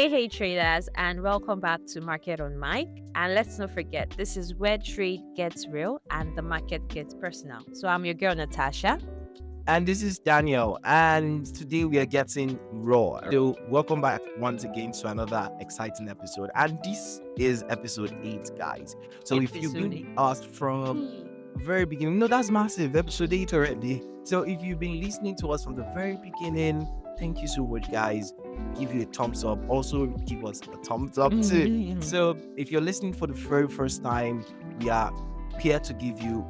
Hey traders, and welcome back to Market On Mic. And let's not forget, this is where trade gets real and the market gets personal. So I'm your girl Natasha. And this is Daniel, and today we are getting raw. So welcome back once again to another exciting episode. And this is episode 8, guys. So if you've been asked from the very beginning, no, that's massive, episode 8 already. So if you've been listening to us from the very beginning, thank you so much, guys. Give you a thumbs up. Also give us a thumbs up too. So if you're listening for the very first time, we are here to give you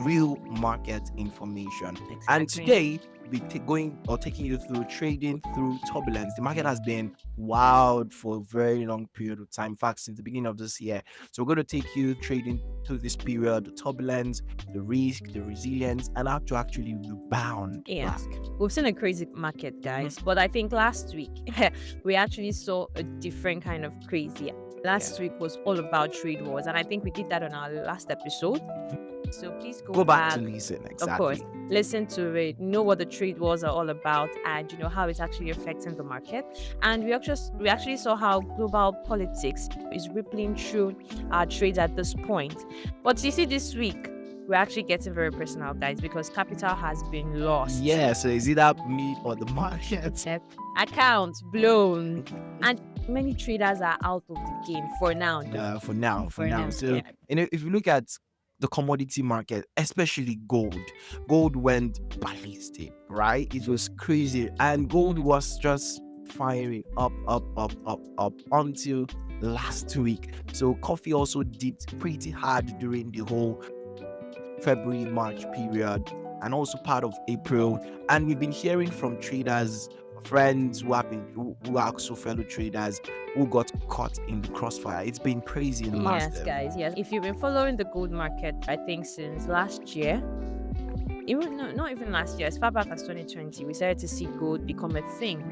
real market information. Exactly. And today we're taking you through trading through turbulence. The market has been wild for a very long period of time, in fact since the beginning of this year. So we're going to take you trading through this period, the turbulence, the risk, the resilience, and how to actually rebound. Yeah, we've seen a crazy market, guys, but I think last week we actually saw a different kind of crazy. Last week was all about trade wars, and I think we did that on our last episode. So please go back to listen. Exactly. Of course, listen to it, know what the trade wars are all about, and you know how it's actually affecting the market. And we actually saw how global politics is rippling through our trades at this point. But you see, this week we're actually getting very personal, guys, because capital has been lost. Yeah, so is it that me or the market? Accounts blown, and many traders are out of the game for now. For now. So if you look at the commodity market, especially gold went ballistic, right? It was crazy, and gold was just firing up until last week. So coffee also dipped pretty hard during the whole February-March period, and also part of April. And we've been hearing from traders, friends who are also fellow traders, who got caught in the crossfire. It's been crazy in the last Yes, guys. Yes, if you've been following the gold market, I think since last year, not even last year, as far back as 2020, we started to see gold become a thing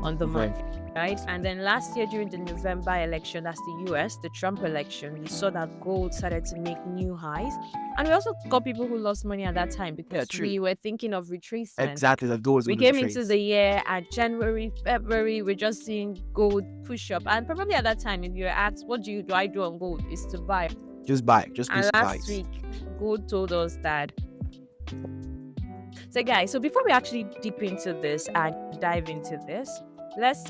on the market, right? And then last year during the November election, that's the US, the Trump election, we saw that gold started to make new highs. And we also got people who lost money at that time because we were thinking of retracement. Exactly, that gold. We came into the year at January, February, we're just seeing gold push up. And probably at that time, if you're asked, what do I do on gold? Is to buy. Just buy. Just and last week, gold told us that. So guys, so before we actually dip into this and dive into this,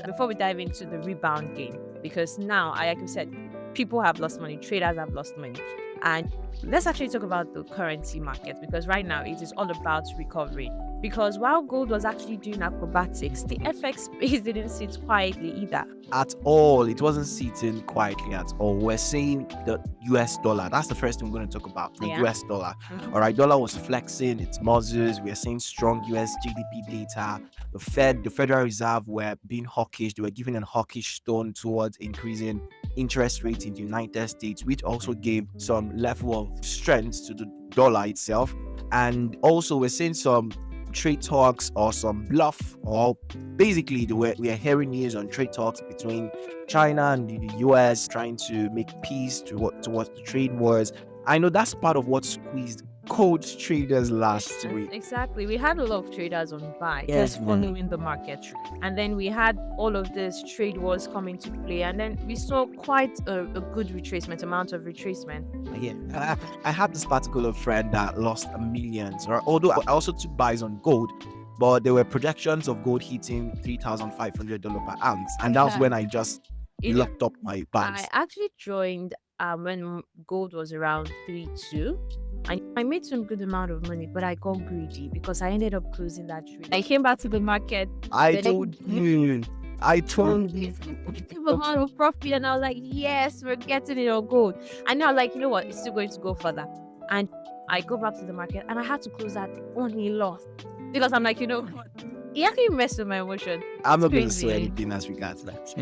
before we dive into the rebound game, because now, like I said, people have lost money, traders have lost money. And let's actually talk about the currency market, because right now it is all about recovery. Because while gold was actually doing acrobatics, the FX space didn't sit quietly either. At all. It wasn't sitting quietly at all. We're seeing the US dollar. That's the first thing we're going to talk about, the US dollar. All right, dollar was flexing its muscles. We're seeing strong US GDP data. The Federal Reserve were being hawkish. They were giving a hawkish tone towards increasing interest rates in the United States, which also gave some level of strength to the dollar itself. And also we're seeing some trade talks or some bluff, or basically we are hearing news on trade talks between China and the US trying to make peace towards the trade wars. I know that's part of what squeezed gold traders last week. Exactly. We had a lot of traders on buy, just following the market. And then we had all of this trade wars come into play. And then we saw quite a good amount of retracement. Yeah. I had this particular friend that lost millions, although I also took buys on gold, but there were projections of gold hitting $3,500 per ounce. And that was when I just locked up my buys. I actually joined when gold was around 3.2. I made some good amount of money, but I got greedy because I ended up closing that trade. I came back to the market. I told you. amount of profit, and I was like, yes, we're getting it on gold. And now, like, you know what? It's still going to go further. And I go back to the market, and I had to close that on a loss because I'm like, you know what? It actually messed with my emotion. I'm not going to say anything as regards that.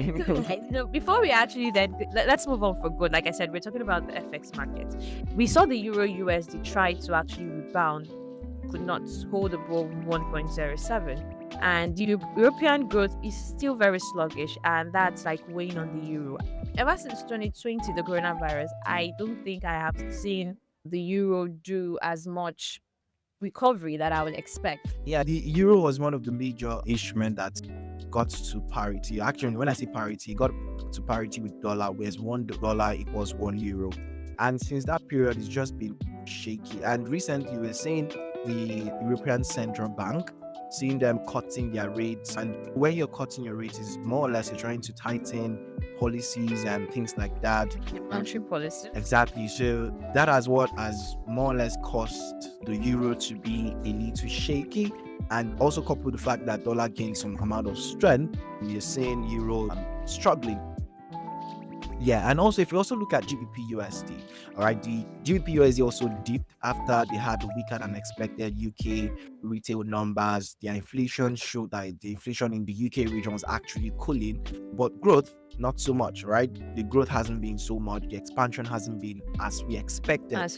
Before we actually let's move on for good. Like I said, we're talking about the FX market. We saw the Euro USD try to actually rebound, could not hold above 1.07. And the European growth is still very sluggish, and that's like weighing on the euro. Ever since 2020, the coronavirus, I don't think I have seen the euro do as much recovery that I would expect. Yeah, the euro was one of the major instruments that got to parity. Actually, when I say parity, it got to parity with dollar, whereas $1 equals €1. And since that period, it's just been shaky. And recently, we're seeing the European Central Bank, seeing them cutting their rates. And when you're cutting your rates, is more or less you're trying to tighten policies and things like that. Monetary policy. Exactly. So that has what has more or less caused the euro to be a little shaky. And also coupled with the fact that dollar gained some amount of strength, we are seeing euro struggling. Yeah, and also if you also look at GBP USD, all right, the GBP USD also dipped after they had weaker than expected UK retail numbers. The inflation showed that the inflation in the UK region was actually cooling, but growth not so much, right? The growth hasn't been so much. The expansion hasn't been as we expected. And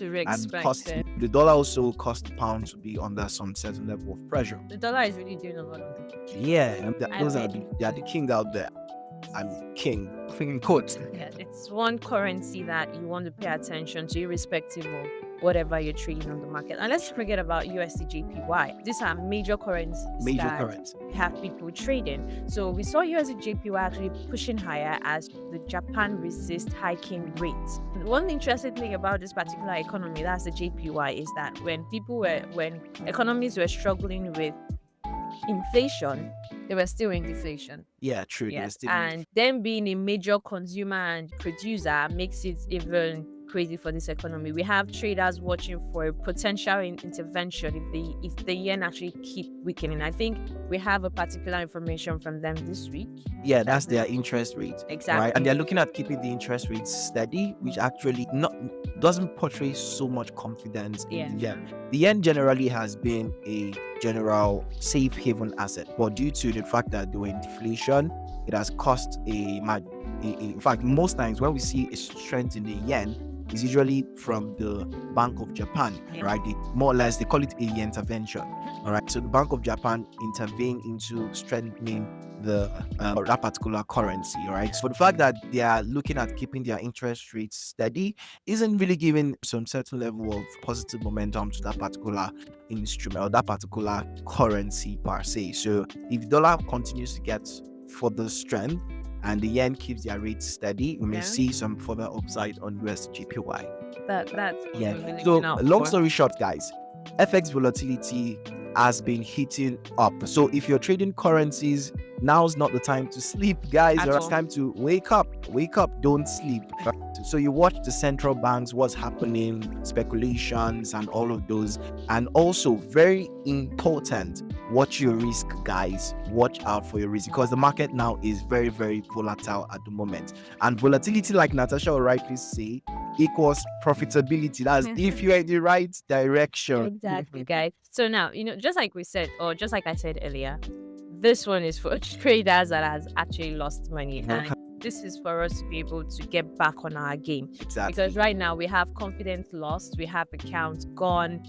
the dollar also caused the pound to be under some certain level of pressure. The dollar is really doing a lot of things. Yeah, those are the king out there. I'm king. In quotes. Yeah, it's one currency that you want to pay attention to, irrespective of whatever you're trading on the market. And let's forget about USD/JPY. These are major currencies. We have people trading. So we saw USD/JPY actually pushing higher as the Japan resists hiking rates. And one interesting thing about this particular economy, that's the JPY, is that when economies were struggling with inflation, they were still in deflation. Yeah, true. Yes. And them being a major consumer and producer makes it even crazy for this economy. We have traders watching for a potential intervention if the yen actually keep weakening. I think we have a particular information from them this week. Yeah, that's their interest rate. Exactly. Right? And they're looking at keeping the interest rates steady, which actually doesn't portray so much confidence in the yen. The yen generally has been a general safe haven asset, but due to the fact that they were in deflation, it has cost in fact, most times when we see a strength in the yen, is usually from the Bank of Japan, right? More or less, they call it a intervention, all right? So the Bank of Japan intervene into strengthening that particular currency, right? So the fact that they are looking at keeping their interest rates steady isn't really giving some certain level of positive momentum to that particular instrument or that particular currency per se. So if dollar continues to get further strength, and the yen keeps their rates steady, we may see some further upside on USD/JPY. That's really so long story short, guys, FX volatility has been heating up. So if you're trading currencies, now's not the time to sleep, guys. It's time to wake up, don't sleep. So you watch the central banks, what's happening, speculations and all of those. And also very important, watch your risk, guys. Watch out for your risk, because the market now is very, very volatile at the moment. And volatility, like Natasha will rightly say, equals profitability. That's if you're in the right direction. Exactly, guys. So now, just like we said, or just like I said earlier, this one is for traders that has actually lost money. And this is for us to be able to get back on our game. Exactly. Because right now we have confidence lost, we have accounts gone,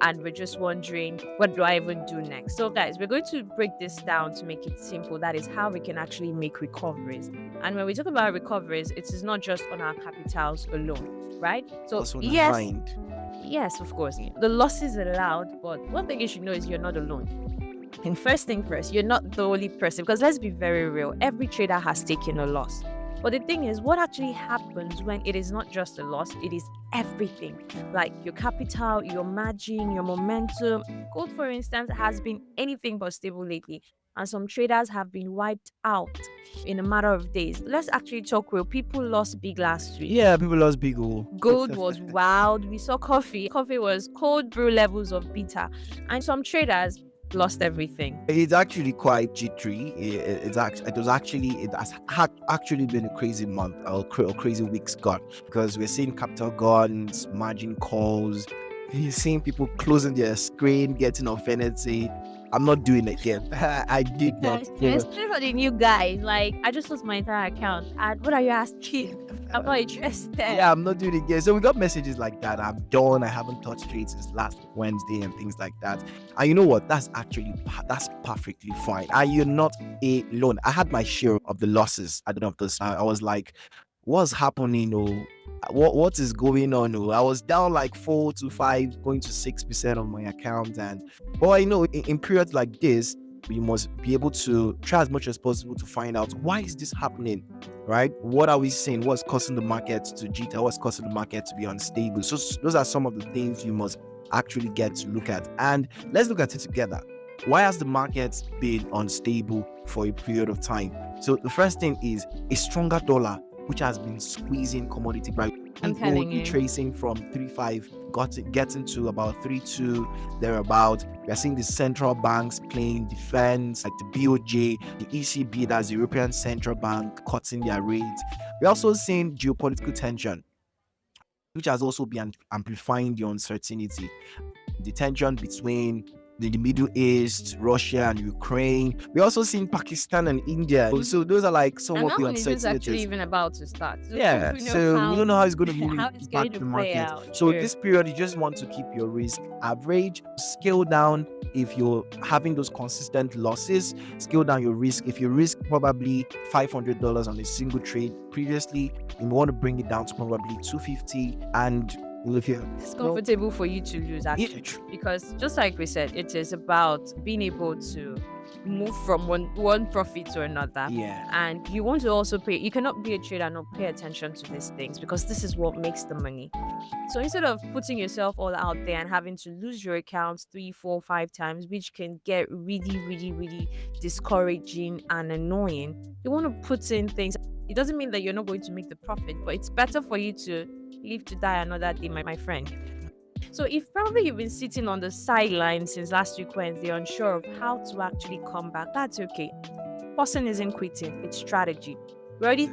and we're just wondering, what do I even do next? So guys, we're going to break this down to make it simple. That is how we can actually make recoveries. And when we talk about recoveries, it is not just on our capitals alone, right? So yes, of course, the losses are allowed, but one thing you should know is you're not alone. And first thing first, you're not the only person, because let's be very real, every trader has taken a loss. But the thing is, what actually happens when it is not just a loss, it is everything. Like your capital, your margin, your momentum. Gold, for instance, has been anything but stable lately. And some traders have been wiped out in a matter of days. Let's actually talk real. People lost big last week. Yeah, people lost big. Gold was wild. We saw coffee. Coffee was cold brew levels of bitter. And some traders lost everything. It's actually quite jittery. It has actually been a crazy month or crazy weeks gone, because we're seeing capital guns, margin calls. You're seeing people closing their screen, getting offended, saying, I'm not doing it again. I did not. Especially for the new guys, like, I just lost my entire account. And what are you asking? I'm not interested. Yeah, I'm not doing it again. So we got messages like that. I'm done. I haven't touched trades since last Wednesday and things like that. And you know what? That's perfectly fine. And you're not alone. I had my share of the losses at the end of this. I was like, what's happening? What is going on? I was down like 4 to 5, going to 6% of my account. But I know in periods like this, you must be able to try as much as possible to find out why is this happening, right? What are we seeing? What's causing the market to jitter? What's causing the market to be unstable? So those are some of the things you must actually get to look at. And let's look at it together. Why has the market been unstable for a period of time? So the first thing is a stronger dollar, which has been squeezing commodity price. Gold retracing from 3.5 getting to about 3.2 thereabout. We are seeing the central banks playing defense, like the BOJ, the ECB, that's the European Central Bank, cutting their rates. We're also seeing geopolitical tension, which has also been amplifying the uncertainty. The tension between the Middle East, Russia and Ukraine. We're also seeing Pakistan and India. So those are like some of the uncertainties. It's actually even about to start. So we don't know how it's going to really impact the market. So this period, you just want to keep your risk average, scale down if you're having those consistent losses, scale down your risk. If you risk probably $500 on a single trade previously, you want to bring it down to probably $250, and it's comfortable for you to lose, actually, because just like we said, it is about being able to move from one profit to another. And you want to also pay. You cannot be a trader and not pay attention to these things, because this is what makes the money. So instead of putting yourself all out there and having to lose your accounts 3, 4, 5 times, which can get really, really, really discouraging and annoying, you want to put in things. It doesn't mean that you're not going to make the profit, but it's better for you to live to die another day, my friend. So if probably you've been sitting on the sidelines since last week Wednesday, unsure of how to actually come back, that's okay. Person isn't quitting, it's strategy. We're already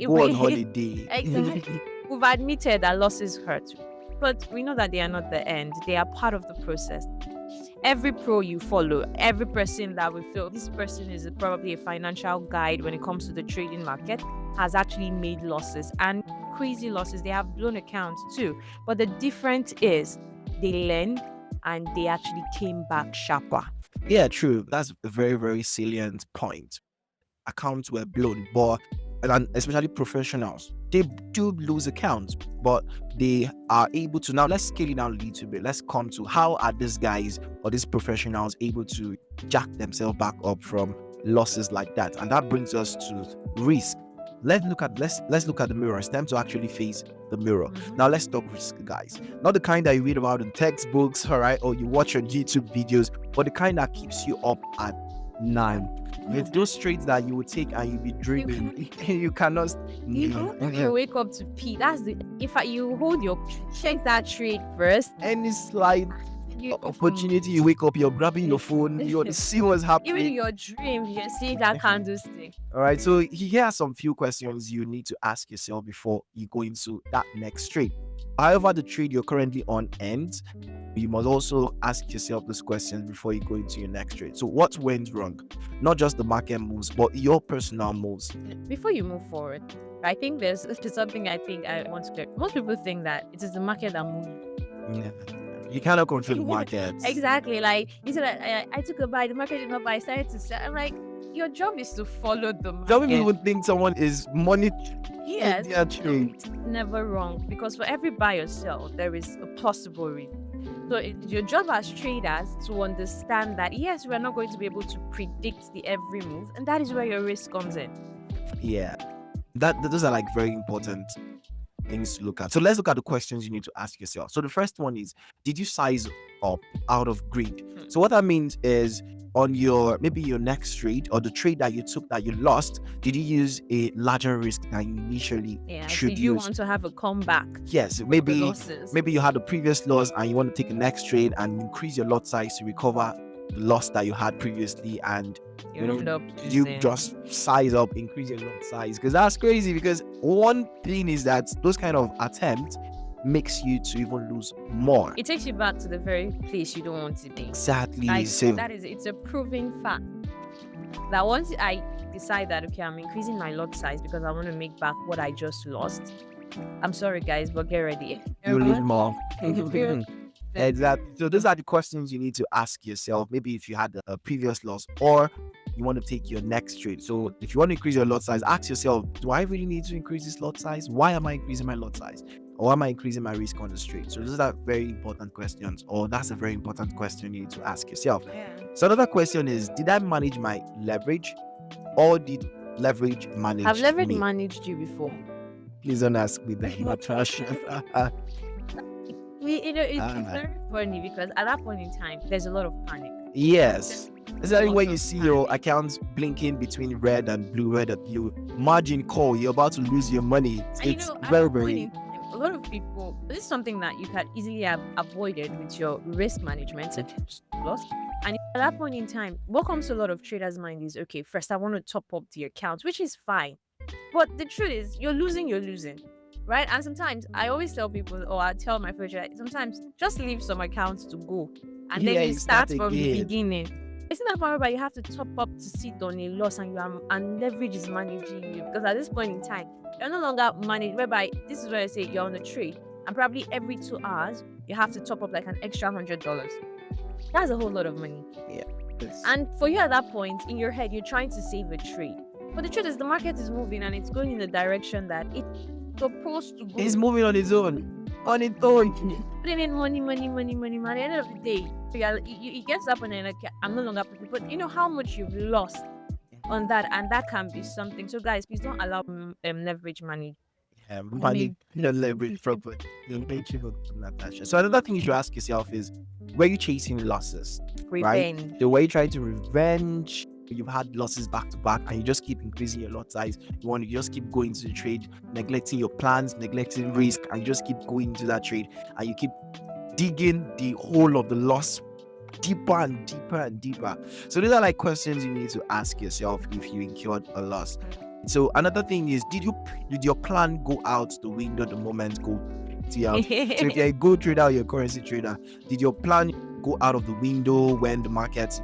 go on holiday. Exactly. We've admitted that losses hurt, but we know that they are not the end. They are part of the process. Every pro you follow, every person that we feel this person is probably a financial guide when it comes to the trading market, has actually made losses, and crazy losses. They have blown accounts too, but the difference is they learned and they actually came back sharper. Yeah, true. That's a very, very salient point. Accounts were blown, but and especially professionals, they do lose accounts, but they are able to. Now let's scale it down a little bit. Let's come to how are these guys or these professionals able to jack themselves back up from losses like that? And that brings us to risk. Let's look at the mirror. It's time to actually face the mirror. Now let's talk risk, guys. Not the kind that you read about in textbooks, all right, or you watch on YouTube videos, but the kind that keeps you up at night. With those trades that you would take and you'll be dreaming, you cannot. You wake up to pee. That's the. In fact, you hold your check that trade first. Any slight opportunity, you wake up, you're grabbing your phone, you want to see what's happening. Even in your dream, you see that candlestick. All right, so here are some few questions you need to ask yourself before you go into that next trade. However the trade you're currently on ends, you must also ask yourself these questions before you go into your next trade. So what went wrong? Not just the market moves, but your personal moves. Before you move forward, I think there's something I want to clear. Most people think that it is the market that moves. Yeah. You cannot control the market. Exactly. Like you said, I took a buy, the market did not buy, I started to sell. I'm like, your job is to follow the market. Some people would think someone is monitoring. Yes, their trade. Never wrong, because for every buy or sell, there is a possible reason. So it's your job as traders to understand that yes, we are not going to be able to predict the every move, and that is where your risk comes in. Yeah, those are like very important things to look at. So let's look at the questions you need to ask yourself. So the first one is, did you size up out of greed? So what that means is, on your next trade or the trade that you took that you lost, did you use a larger risk than you initially should use? Did you want to have a comeback? Yes, maybe you had a previous loss and you want to take a next trade and increase your lot size to recover the loss that you had previously, and you just size up, increase your lot size, because that's crazy. Because one thing is that those kind of attempts makes you to even lose more. It takes you back to the very place you don't want to be. Exactly. It's a proven fact that once I decide that okay, I'm increasing my lot size because I want to make back what I just lost, I'm sorry guys, but get ready. You lose more. Exactly. So those are the questions you need to ask yourself. Maybe if you had a previous loss or you want to take your next trade. So if you want to increase your lot size, ask yourself, do I really need to increase this lot size? Why am I increasing my lot size? or am I increasing my risk on the trade? So those are very important questions, or that's a very important question you need to ask yourself. Yeah. So another question is, did I manage my leverage, or did leverage manage Have leverage me? managed you before? Please don't ask me that, Natasha. It's very funny because at that point in time, there's a lot of panic. Yes. Exactly when you see your accounts blinking between red and blue, margin call, you're about to lose your money. It's very, very. A lot of people, this is something that you can easily have avoided with your risk management, such as loss. And at that point in time, what comes to a lot of traders' mind is, okay, first I want to top up the account, which is fine. But the truth is, you're losing, right? And sometimes I always tell people, or I tell my future, sometimes just leave some accounts to go, and then you start from the beginning. Isn't that part whereby you have to top up to sit on a loss, and leverage is managing you? Because at this point in time, you're no longer managed, whereby this is where I say you're on a trade, and probably every 2 hours you have to top up like an extra $100. That's a whole lot of money. Yeah. And for you at that point, in your head, you're trying to save a trade. But the truth is, the market is moving and it's going in the direction that it's supposed to go. It's moving on its own. On its own. Putting in money. At the end of the day, you get up and then like, I'm no longer putting. But you know how much you've lost on that, and that can be something. So guys, please don't allow leverage money. Yeah, money, leverage properly. Natasha. So another thing you should ask yourself is, were you chasing losses? Revenge. Right? The way you try to revenge, you've had losses back to back, and you just keep increasing your lot size. You want to just keep going to the trade, neglecting your plans, neglecting risk, and you just keep going into that trade, and you keep digging the hole of the loss deeper and deeper and deeper. So these are like questions you need to ask yourself if you incurred a loss. So another thing is, did your plan go out the window the moment go to out? So if you're a gold trader or you're a currency trader, did your plan go out of the window when the market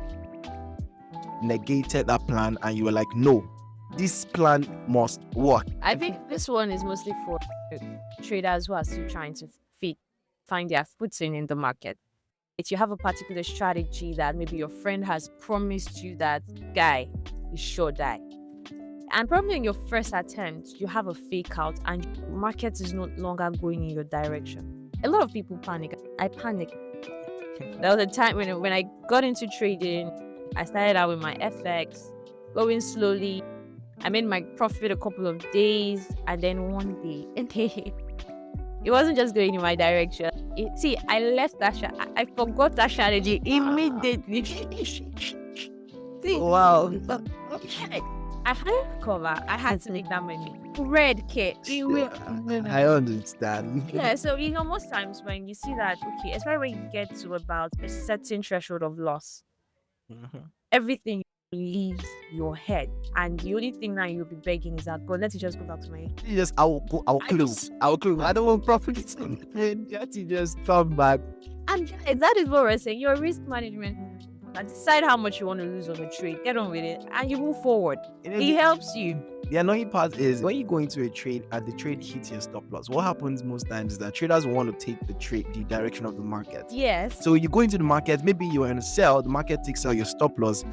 negated that plan and you were like, no, this plan must work? I think this one is mostly for traders who are still trying to find their footing in the market. If you have a particular strategy that maybe your friend has promised you that guy is sure die, and probably in your first attempt you have a fake out and the market is no longer going in your direction, a lot of people panic. I panicked. There was a time when I got into trading. I started out with my FX, going slowly. I made my profit a couple of days, and then one day, it wasn't just going in my direction. I left that I forgot that strategy immediately. Wow. I had to cover. I had to make that money. Red kit. I understand. Yeah, so most times when you see that, okay, especially when you get to about a certain threshold of loss, everything leaves your head, and the only thing that you'll be begging is that God, let it just go back to my head. I'll close. I don't want profits. You just come back. And that is what we're saying. Your risk management, and decide how much you want to lose on the trade, get on with it, and you move forward. It helps you. The annoying part is when you go into a trade and the trade hits your stop loss, what happens most times is that traders want to take the direction of the market. Yes. So you go into the market, maybe you're in a sell, the market takes out your stop loss.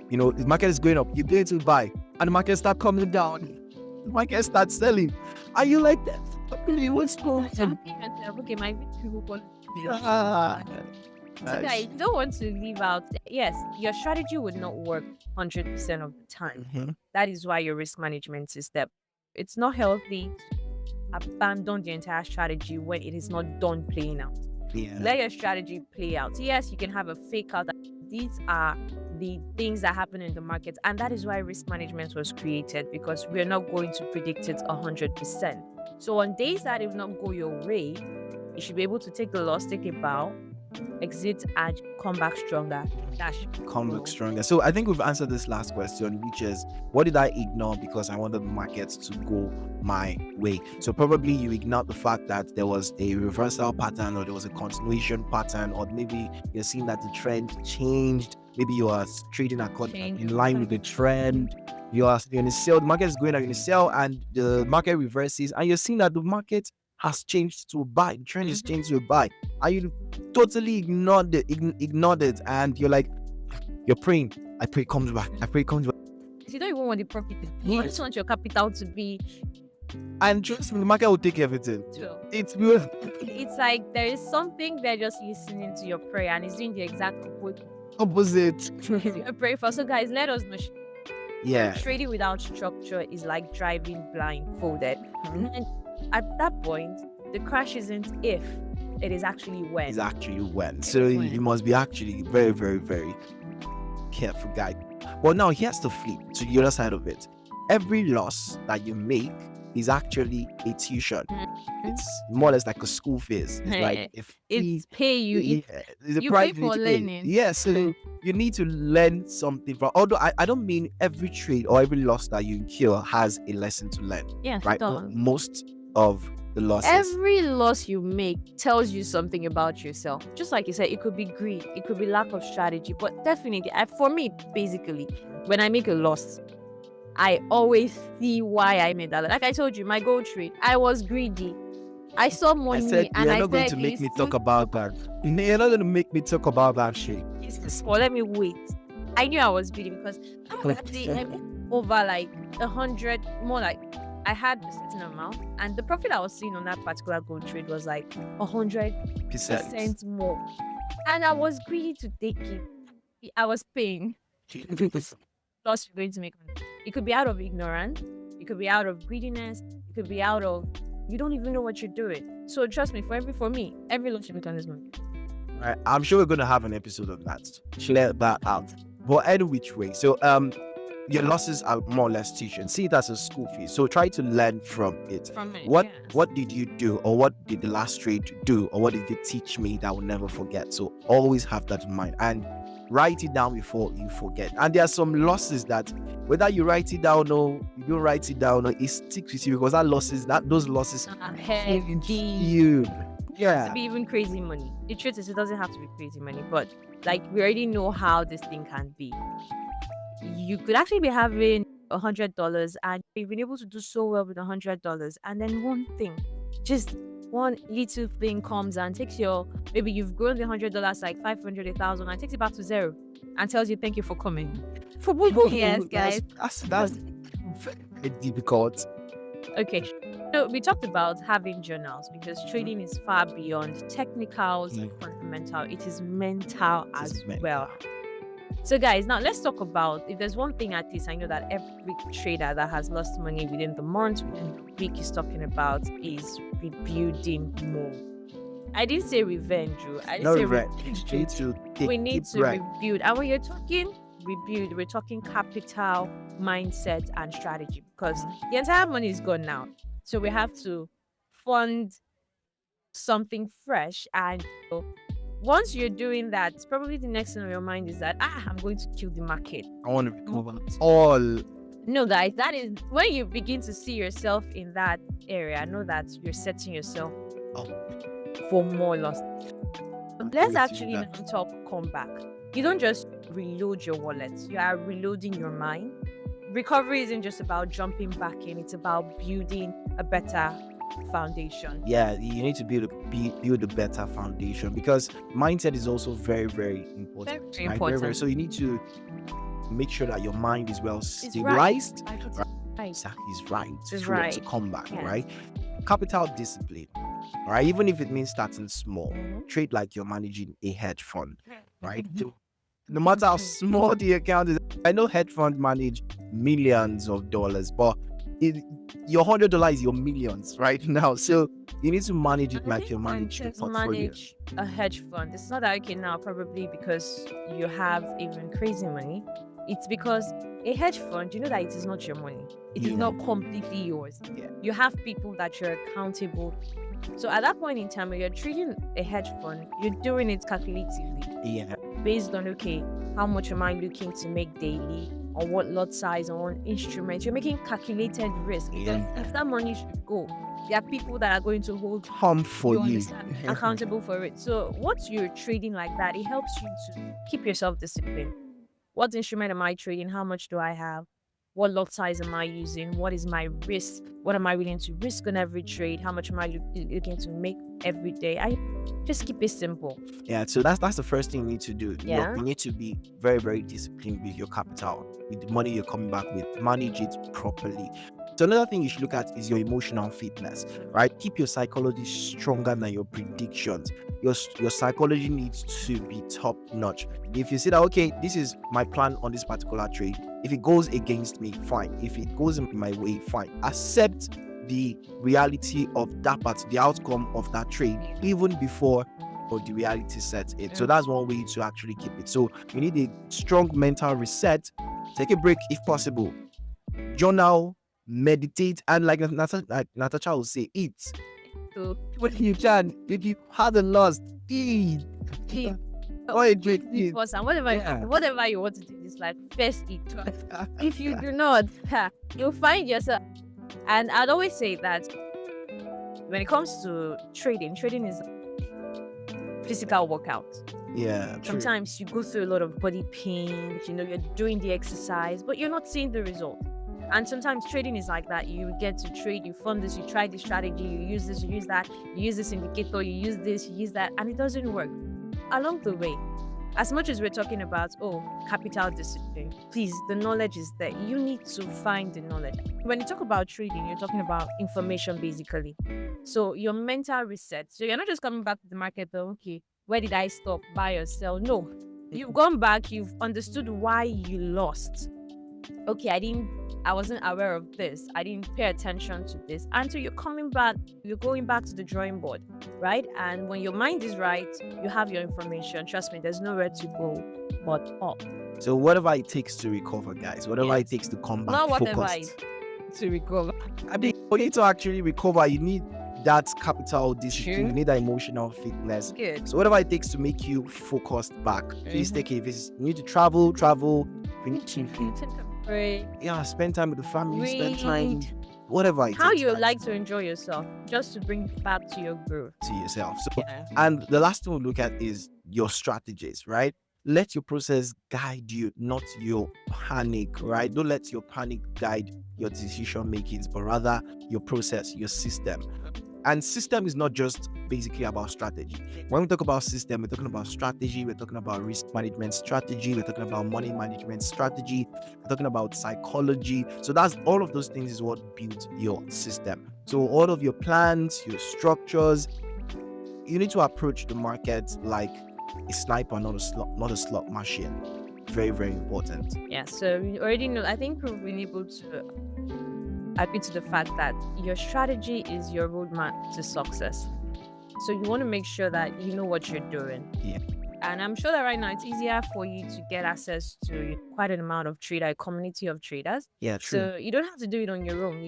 The market is going up, you go to buy, and the market starts coming down. The market starts selling. Are you like that? What's going on? Okay, my people. So guys, you don't want to leave out. Yes, your strategy would not work 100% of the time. That is why your risk management is there. It's not healthy to abandon the entire strategy when it is not done playing out. Yeah. Let your strategy play out. Yes, you can have a fake out. These are the things that happen in the market, and that is why risk management was created, because we're not going to predict it 100%. So on days that it will not go your way, you should be able to take the loss, take a bow, exit, and come back stronger. Come back stronger. So I think we've answered this last question, which is, what did I ignore because I wanted the market to go my way? So probably you ignored the fact that there was a reversal pattern, or there was a continuation pattern, or maybe you're seeing that the trend changed. Maybe you are trading in line with the trend. You are in a sell, the market is going out in a sell, and the market reverses, and you're seeing that the market has changed to a buy. The trend has changed to a buy. And you totally ignored it, and you're like, you're praying. I pray it comes back. I pray it comes back. You don't even want the profit. You just want your capital to be And trust me, the market will take everything. So It will. it's like there is something they're just listening to your prayer and it's doing the exact Opposite. you're praying for. So guys, let us know. Yeah. Trading without structure is like driving blindfolded. And at that point, the crash isn't if, it is actually when. It's actually when. So you must be actually very, very, very careful, guys. Well, now here's the flip to the other side of it. Every loss that you make is actually a tuition. It's more or less like a school fees. It's like if it's pay you. It's a you price pay for learning. Yes, so you need to learn something from. Although I don't mean every trade or every loss that you incur has a lesson to learn. Yes, right. Most of the losses. Every loss you make tells you something about yourself. Just like you said, it could be greed, it could be lack of strategy, but definitely, for me, basically, when I make a loss, I always see why I made that. Like I told you, my gold trade, I was greedy. I saw money, and you're not going to make me talk about that. You're not going to make me talk about that shit. Well, let me wait. I knew I was greedy because that day I made over like 100, more like I had a certain amount, and the profit I was seeing on that particular gold trade was like 100% more, and I was greedy to take it. I was paying. Plus, you're going to make money. It could be out of ignorance, it could be out of greediness, it could be out of you don't even know what you're doing. So trust me, for me, every loss you make on this money. Right, I'm sure we're gonna have an episode of that. Clear that out. But any which way, so your losses are more or less teaching. See it as a school fee. So try to learn from it. What did you do, or what did the last trade do, or what did it teach me that I will never forget? So always have that in mind and write it down before you forget. And there are some losses that whether you write it down or you don't write it down, or it sticks with you because those losses are heavy. You. Yeah. To be even crazy money. The truth is, it doesn't have to be crazy money, but like we already know how this thing can be. You could actually be having $100 and you've been able to do so well with $100, and then one thing, just one little thing comes and takes your, maybe you've grown the $100 like 500, 1,000, and takes it back to zero and tells you thank you for coming. For yes, guys. That's very difficult. Okay. So we talked about having journals because trading is far beyond technicals and fundamental. It is mental as well. So guys, now let's talk about, if there's one thing at least I know that every trader that has lost money within the month, within the week is talking about is rebuilding more. I didn't say revenge. I didn't say revenge. We need to rebuild. And when you're talking rebuild, we're talking capital, mindset, and strategy, because the entire money is gone now. So we have to fund something fresh. And once you're doing that, probably the next thing on your mind is that, I'm going to kill the market. I want to recover all. No, guys, that is when you begin to see yourself in that area. Know that you're setting yourself up for more loss. Let's actually now talk comeback. You don't just reload your wallet, you are reloading your mind. Recovery isn't just about jumping back in, it's about building a better foundation. Yeah, you need to build a better foundation, because mindset is also very, very important. Very important. So you need to make sure that your mind is well stabilized. Is right to come back, right? Capital discipline, right? Even if it means starting small, trade like you're managing a hedge fund, right? No matter how small the account is. I know hedge funds manage millions of dollars, but your $100 is your millions right now. So you need to manage it like you're managing a portfolio. Manage a hedge fund. It's not that okay now, probably because you have even crazy money. It's because a hedge fund, you know that it is not your money. It is not completely yours. You have people that you're accountable. So at that point in time, when you're trading a hedge fund, you're doing it calculatively. Based on, okay, how much am I looking to make daily, on what lot size, on what instrument. You're making calculated risk. If that money should go, there are people that are going to hold for you accountable for it. So once you're trading like that, it helps you to keep yourself disciplined. What instrument am I trading? How much do I have? What lot size am I using? What is my risk? What am I willing to risk on every trade? How much am I looking to make every day? I just keep it simple. Yeah, so that's the first thing you need to do. You need to be very, very disciplined with your capital, with the money you're coming back with. Manage it properly. So another thing you should look at is your emotional fitness, right? Keep your psychology stronger than your predictions. Your psychology needs to be top notch. If you say that, okay, this is my plan on this particular trade, if it goes against me, fine. If it goes in my way, fine. Accept the reality of that part, the outcome of that trade, even before or the reality sets in. So that's one way to actually keep it. So you need a strong mental reset. Take a break if possible. Journal, meditate, and like Natasha will say, eat. So When you can, if you had a loss, eat. eat. Eat. First, and whatever you want to do in this life, first eat. If you do not, you'll find yourself. And I'd always say that when it comes to trading is physical workout. Yeah. Sometimes you go through a lot of body pain, you're doing the exercise, but you're not seeing the result. And sometimes trading is like that. You get to trade, you fund this, you try this strategy, you use this, you use that, you use this indicator, you use this, you use that, and it doesn't work. Along the way, as much as we're talking about, capital discipline, please, the knowledge is there. You need to find the knowledge. When you talk about trading, you're talking about information basically. So your mental reset. So you're not just coming back to the market, okay, where did I stop, buy or sell? No, you've gone back, you've understood why you lost. Okay, I wasn't aware of this. I didn't pay attention to this. And so you're coming back, you're going back to the drawing board, right? And when your mind is right, you have your information. Trust me, there's nowhere to go but up. So whatever it takes to recover, guys, whatever it takes to come back Not focused. whatever to recover. I mean, for you to actually recover, you need that capital discipline, True. you need that emotional fitness. Good. So whatever it takes to make you focused back, please take a visit. You need to travel, you need to Pray. spend time with the family, spend time, Read. whatever it How takes, you guys, like to enjoy yourself, just to bring back to your growth. to yourself. So, Yeah. and the last thing we'll look at is your strategies, right? Let your process guide you, not your panic, right? Don't let your panic guide your decision makings, but rather your process, your system. And system is not just basically about strategy. When we talk about system, we're talking about strategy, we're talking about risk management strategy, we're talking about money management strategy, we're talking about psychology. So that's all of those things is what builds your system. So all of your plans, your structures, you need to approach the market like a sniper, not a slot machine. Very, very important. Yeah, so you already know. I think we've been able to agree to the fact that your strategy is your roadmap to success. So you want to make sure that you know what you're doing. Yeah. And I'm sure that right now it's easier for you to get access to quite an amount of a community of traders. Yeah, true. So you don't have to do it on your own.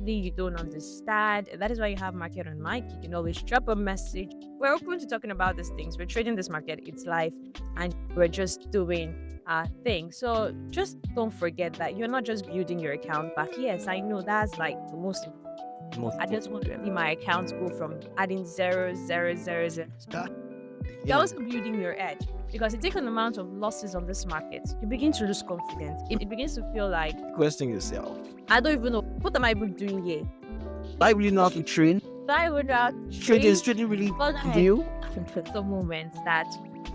You don't understand. That is why you have Market On Mic. You can always drop a message. We're open to talking about these things. We're trading this market. It's life. And we're just doing our thing. So just don't forget that you're not just building your account back. Yes, I know that's like the most important. I just want to see my accounts go from adding 0, 0, 0, 0. You're also building your edge, because you take an amount of losses on this market, you begin to lose confidence. It begins to feel like, Question yourself. I don't even know, what am I even doing here? Do I really know how to train? Do I even know how to Trading really new? Some moments that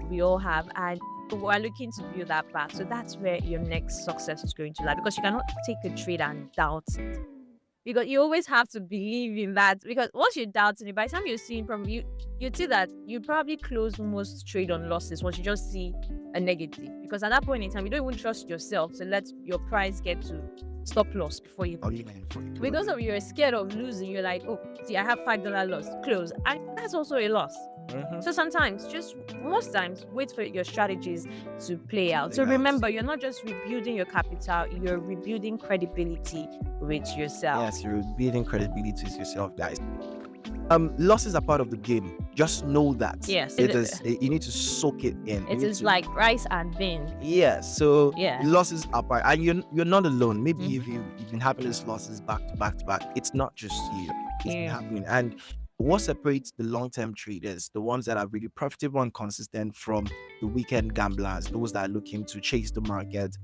we all have, and we're looking to build that back. So that's where your next success is going to lie, because you cannot take a trade and doubt it. Because you always have to believe in that. Because once you're doubting it, by the time you're seeing, probably you see that you probably close most trade on losses once you just see a negative. Because at that point in time, you don't even trust yourself to let your price get to stop loss before you. Because of you're scared of losing, you're like, oh, see, I have $5 loss, close, and that's also a loss. So sometimes, most times, wait for your strategies to play out. So remember, you're not just rebuilding your capital, you're rebuilding credibility with yourself. Yes, you're rebuilding credibility with yourself, guys. Losses are part of the game. Just know that. Yes. You need to soak it in. It is like rice and beans. Yeah. So yeah, losses are part, and you're not alone. Maybe if you've been having these losses back to back, it's not just you. It's been happening. And what separates the long-term traders, the ones that are really profitable and consistent, from the weekend gamblers, those that are looking to chase the market,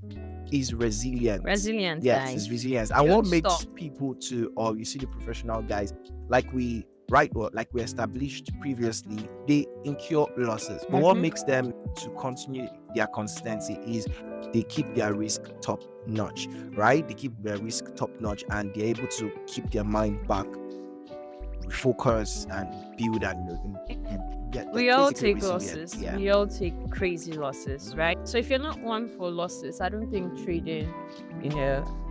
is resilience. Resilience, yes, guys. it's resilience. And what makes people or you see the professional guys, like we right? Or like we established previously, they incur losses. But what makes them to continue their consistency is they keep their risk top notch, right? They keep their risk top notch, and they're able to keep their mind back, focus, and build and get We all basically take resilient. losses. Yeah. We all take crazy losses, right? So if you're not one for losses, I don't think trading,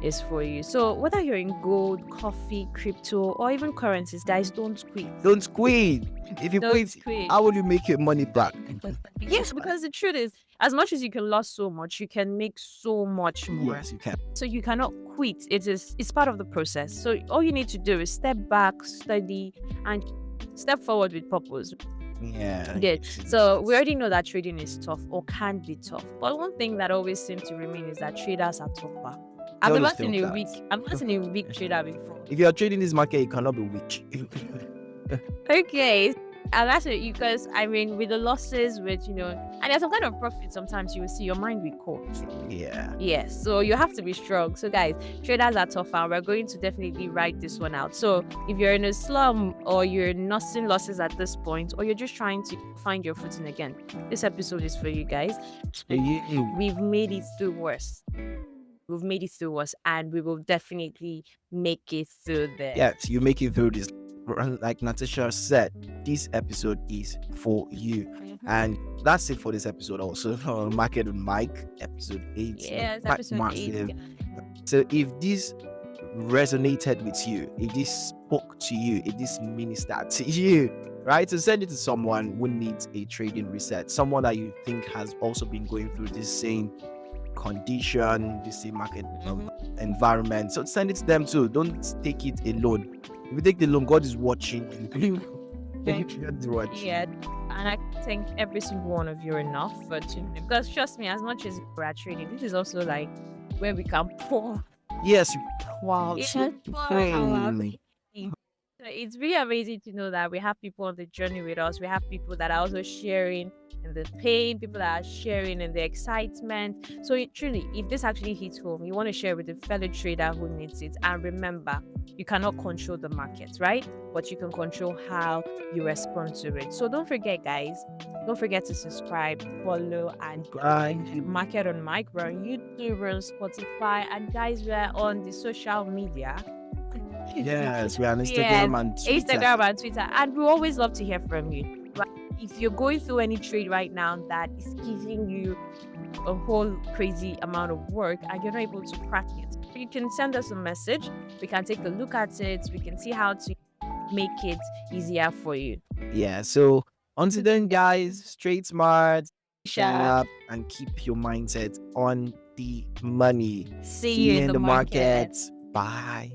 is for you. So whether you're in gold, coffee, crypto, or even currencies, guys, don't quit. Don't quit. If you Don't quit, how will you make your money back? Yes, because the truth is, as much as you can lose so much, you can make so much more. Yes, you can. So you cannot quit. It's part of the process. So all you need to do is step back, study, and step forward with purpose. Yeah. Good. So we already know that trading is tough or can be tough. But one thing that always seems to remain is that traders are tougher. I've never seen a weak trader before. If you are trading this market, you cannot be weak. Okay. And that's it, because with the losses, and there's some kind of profit, sometimes you will see your mind will coach. Yeah. Yes. So you have to be strong. So guys, traders are tougher. We're going to definitely write this one out. So if you're in a slum, or you're nursing losses at this point, or you're just trying to find your footing again, this episode is for you guys. We've made it through worse. We've made it through worse, and we will definitely make it through there. Yes, you make it through this. Like Natasha said, this episode is for you. And that's it for this episode also. Market on Mic, episode 8. Yes, episode 8. So if this resonated with you, if this spoke to you, if this ministered to you, right? So send it to someone who needs a trading reset, someone that you think has also been going through this same condition, this same market environment. So send it to them too. Don't take it alone. If you take the loan, God is watching. Yeah, and I thank every single one of you enough for tuning in, because trust me, as much as we're at trading, this is also like where we can pour. Yes. Wow. It's really amazing to know that we have people on the journey with us. We have people that are also sharing in the pain, people that are sharing in the excitement. So truly, if this actually hits home, you want to share with a fellow trader who needs it. And remember, you cannot control the market, right? But you can control how you respond to it. So don't forget, guys, don't forget to subscribe, follow, and Market on Mic. We're on YouTube, we're on Spotify, and guys, we're on the social media. Yes, we're on Instagram and Twitter. And we always love to hear from you. But if you're going through any trade right now that is giving you a whole crazy amount of work and you're not able to crack it, you can send us a message. We can take a look at it. We can see how to make it easier for you. Yeah, so until then, guys, trade smart, up, and keep your mindset on the money. See you in the market. Bye.